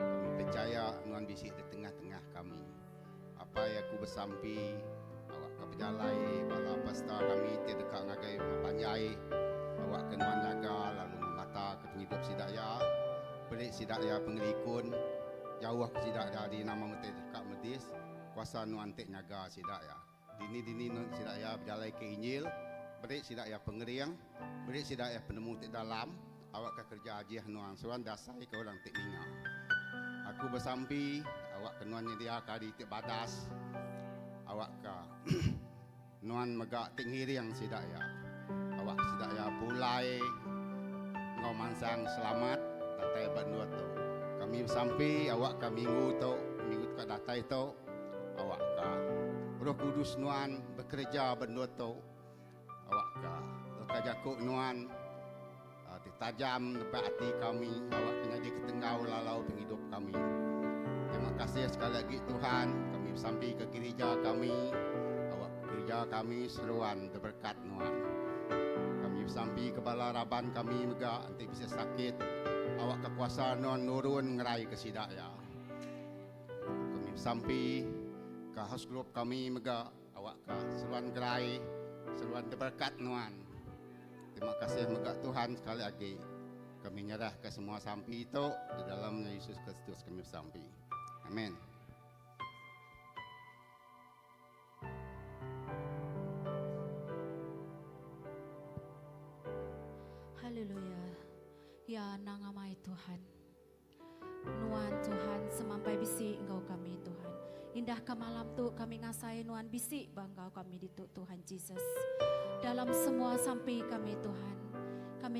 Kami percaya Nuan bisi di tengah-tengah kami. Apa yang aku bersampi, awak ke pejalai, bala pasta kami tidak ngagai panjai. Awak ke Nuan jaga lalu mengata ke penghidup sidaya. Beri sidaya pengelikun. Jauh ke sidak dari nama mete dekat medis kuasa Nuan tek nyaga sidak ya. Dini Nuan sidak ya berjalan ke Injil, beri sidak ya pengeriang, beri sidak ya penemu tek dalam, awak ke kerja haji Nuan suan dasai ke orang tek ninga. Aku bersampi, awak ke Nuan nyedia kadi tek badas, awak ke Nuan megak tek ngiriang sidak ya. Awak sidak ya pulai ngau mansang selamat tatai bandua tu. Kami sampai awak ke minggu ke datai tu awak ke Roh Kudus Nuan bekerja benda tu awak ke jakuk Nuan tajam lepas hati kami awak kena di ketenggau lalau penghidup kami. Terima kasih sekali lagi Tuhan. Kami sampai ke gereja kami awak gereja kami seruan berkat Nuan. Kami sampai ke balaraban kami mega nanti bisa sakit awak kekuasaan Nuan nurun ngerai ke sidak ya. Kami sampai ke house group kami mega awak ke seruan gerai, seruan berkat Nuan. Terima kasih mega Tuhan sekali lagi. Kami nyerah ke semua sampai itu di dalam Yesus Kristus kami sampai. Amin. Haleluya. Ya nangamai Tuhan. Nuan Tuhan semampai bisi engkau kami Tuhan. Indah ke malam tu kami ngasai Nuan bisi bangkau kami di Tuhan Yesus. Dalam semua sampai kami Tuhan. Kami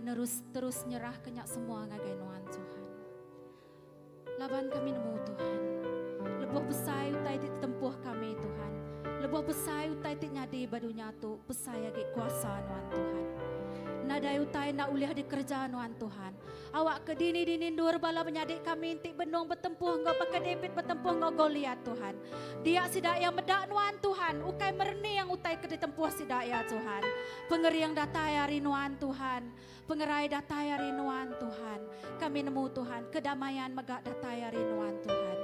terus nyerah kenyak semua ngagai Nuan Tuhan. Laban kami nemu Tuhan. Lebuh besai utai ditempuh kami Tuhan. Lebuh besai utai nyadi badunya tu besai agi kuasa Nuan Tuhan. Nadai utai nak uliah di kerja Nuan Tuhan. Awak ke dini dur bala menyadik kami intik benung bertempuh engkau pakai David bertempuh engkau Goliat Tuhan. Dia sidak yang medak Nuan Tuhan. Ukai merni yang utai ke ditempuh sidak ya Tuhan. Pengeri yang datai hari Nuan Tuhan. Pengerai datai hari Nuan Tuhan. Kami nemu Tuhan kedamaian megak datai hari Nuan Tuhan.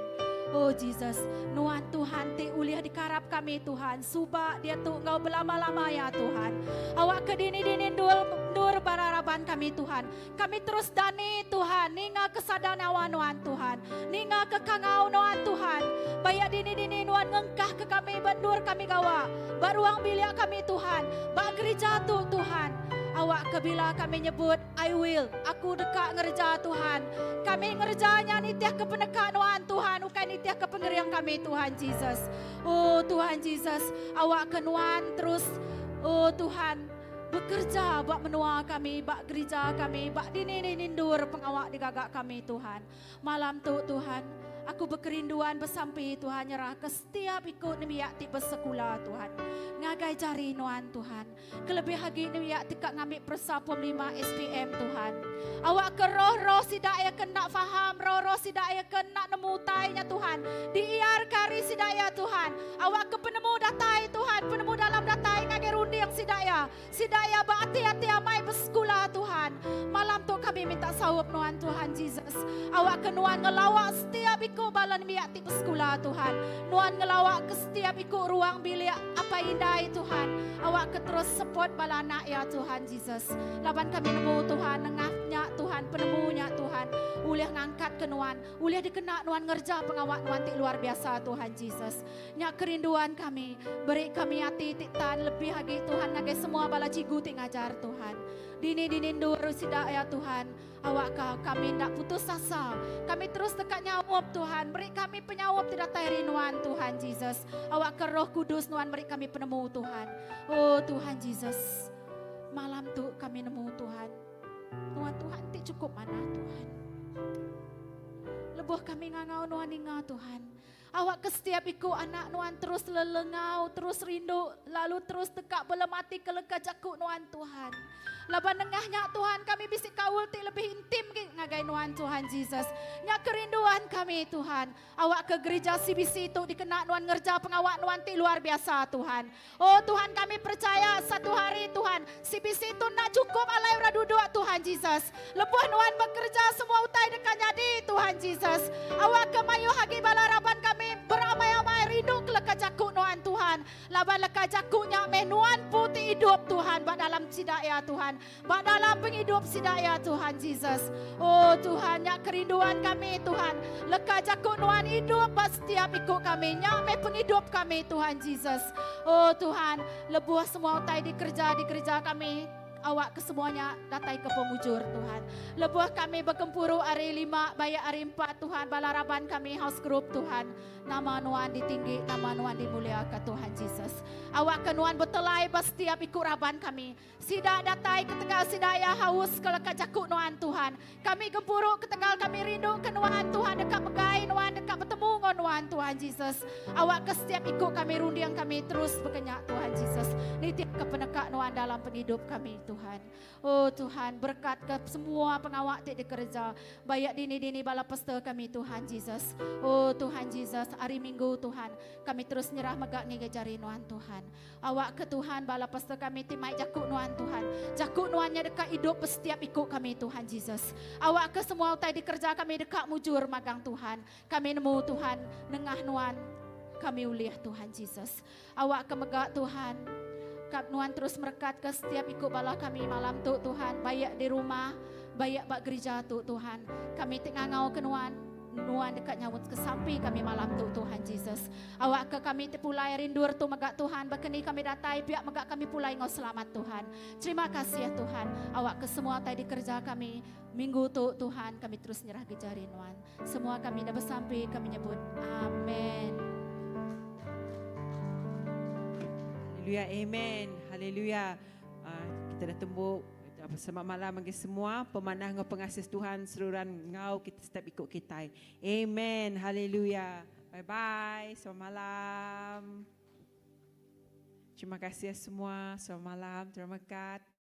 Oh Jesus, Nuan Tuhan ti uliah dikarap kami Tuhan. Suba dia tu Engkau berlama-lama ya Tuhan. Awak kedini-dini dur bararaban kami Tuhan. Kami terus dani Tuhan. Ninga kesadaan awan Nuan Tuhan. Ninga kekangau Nuan Tuhan. Bayak dini-dini Nuan ngengkah ke kami bendur kami gawa. Baruang biliak kami Tuhan. Bak gereja tu Tuhan. Awak kebila kami nyebut, I will, aku dekat ngerja Tuhan. Kami ngerjanya nitiah kepenekaan Tuhan, bukan nitiah kepengerian kami Tuhan Jesus. Oh Tuhan Jesus, awak kenuan terus, oh Tuhan, bekerja bak menua kami, bak gereja kami, bak dini-nindur pengawak digagak kami Tuhan. Malam tu Tuhan, aku berkerinduan bersampai Tuhan nyerah ke setiap ikut nemiak ti bersekolah Tuhan. Ngagai cari Nuan Tuhan. Kelebih lagi nemiak tikak ngambil persapum 5 SPM Tuhan. Awak ke roh-roh sidak ya kena faham, roh-roh sidak ya kena nemu tainya Tuhan. Diiar kari sidak ya Tuhan. Awak ke penemu datai Tuhan, penemu dalam datai ngagai rundi yang sidak ya. Sidak ya berhati-hati amai bersekolah Tuhan. Malam tu kami minta sawap Nuan Tuhan Jesus. Awak ke Nuan ngelawak setiap ikut balan miak ti bersekolah Tuhan. Nuan ngelawak ke setiap ikut ruang bilik apa indah Tuhan. Awak ke terus support balana ya Tuhan Jesus. Laban kami nemu Tuhan, nengahnya Tuhan, penemunya Tuhan. Uliah ngangkat ke Nuan, uliah dikena Nuan ngerja pengawak Nuan ti luar biasa Tuhan Jesus. Nyak kerinduan kami, beri kami hati titan lebih lagi Tuhan ngagai semua bala cigu ti ngajar Tuhan. Dini dur sidak ya Tuhan. Awak kami tidak putus asa. Kami terus dekat nyawab Tuhan. Beri kami penyawab tidak tayari Nuan Tuhan Jesus. Awak ke Roh Kudus Nuan beri kami penemu Tuhan. Oh Tuhan Jesus. Malam tu kami nemu Tuhan. Nuan Tuhan ti cukup mana Tuhan. Lebuh kami ngangau Nuan ingat Tuhan. Awak ke setiap ikut anak Nuan terus lelengau, terus rindu, lalu terus dekat belemati ke leka jakuk Nuan Tuhan. Laban nengahnya Tuhan kami bisik kawul ti lebih intim ngagai Nuan Tuhan Jesus. Nya kerinduan kami Tuhan. Awak ke gereja CBC itu dikena Nuan ngerja pengawak Nuan ti luar biasa Tuhan. Oh Tuhan kami percaya satu hari Tuhan CBC itu nak cukup alai ura duduk Tuhan Jesus. Lebuh Nuan bekerja semua utai dekat jadi Tuhan Jesus. Awak ke mayu hagi balaraban kami beramai-amai rindu ke leka jakuk Nuan Tuhan. Laban leka jakuknya menuan putih hidup Tuhan bak dalam sidak ya Tuhan. Bak dalam penghidup sidak ya Tuhan Jesus. Oh Tuhan, nyak kerinduan kami Tuhan. Leka jakuk Nuan hidup bak setiap ikut kami. Nyak me penghidup kami Tuhan Jesus. Oh Tuhan, lebuh semua utai di gereja kami. Awak kesemuanya datai ke pemujur Tuhan. Lebuh kami berkempuru hari 5, bayak hari 4 Tuhan. Balaraban kami house group Tuhan. Nama Nuan ditinggi, nama Nuan dimuliakan Tuhan Jesus. Awak ke Nuan betelai setiap ikut raban kami. Sidak datai ke Tegal Sidaya haus ke lekat jakuk Nuan Tuhan. Kami gempuru ke Tegal kami rindu ke Nuan Tuhan. Dekat megai Nuan, dekat bertemu dengan Nuan Tuhan Jesus. Awak ke setiap ikut kami rundiang kami terus berkenyak Tuhan Jesus. Nitip ke penekat Nuan dalam penghidup kami Tuhan. Oh Tuhan, berkat ke semua pengawak di kerja. Bayak dini-dini bala pesta kami Tuhan Jesus. Oh Tuhan Jesus, hari Minggu Tuhan, kami terus nyerah megak ngejari Nuan Tuhan. Awak ke Tuhan bala pesta kami timai jakuk Nuan Tuhan. Jakuk Nuannya dekat hidup setiap ikut kami Tuhan Jesus. Awak ke semua utai di kerja kami dekat mujur magang Tuhan. Kami nemu Tuhan, nengah Nuan kami uliah Tuhan Jesus. Awak ke megak Tuhan. Kap Nuan terus merekat ke setiap ikut bala kami malam tu Tuhan. Bayak di rumah, bayak bak gereja tu Tuhan. Kami tengah ke Nuan dekat nyawut ke sampai kami malam tu Tuhan Jesus. Awak ke kami pulai rindur tu megak Tuhan. Bakeni kami datai pihak megak kami pulai ngau selamat Tuhan. Terima kasih ya Tuhan. Awak ke semua tadi kerja kami minggu tu Tuhan. Kami terus nyerah gejari Nuan. Semua kami dah bersampai kami nyebut amin. Haleluya, amen. Haleluya. Kita dah tembuk selamat malam bagi semua pemanah ngau pengasih Tuhan seluruhan ngau kita setiap ikut kita. Amen. Haleluya. Bye bye. Selamat malam. Terima kasih semua. Selamat malam. Terima kasih.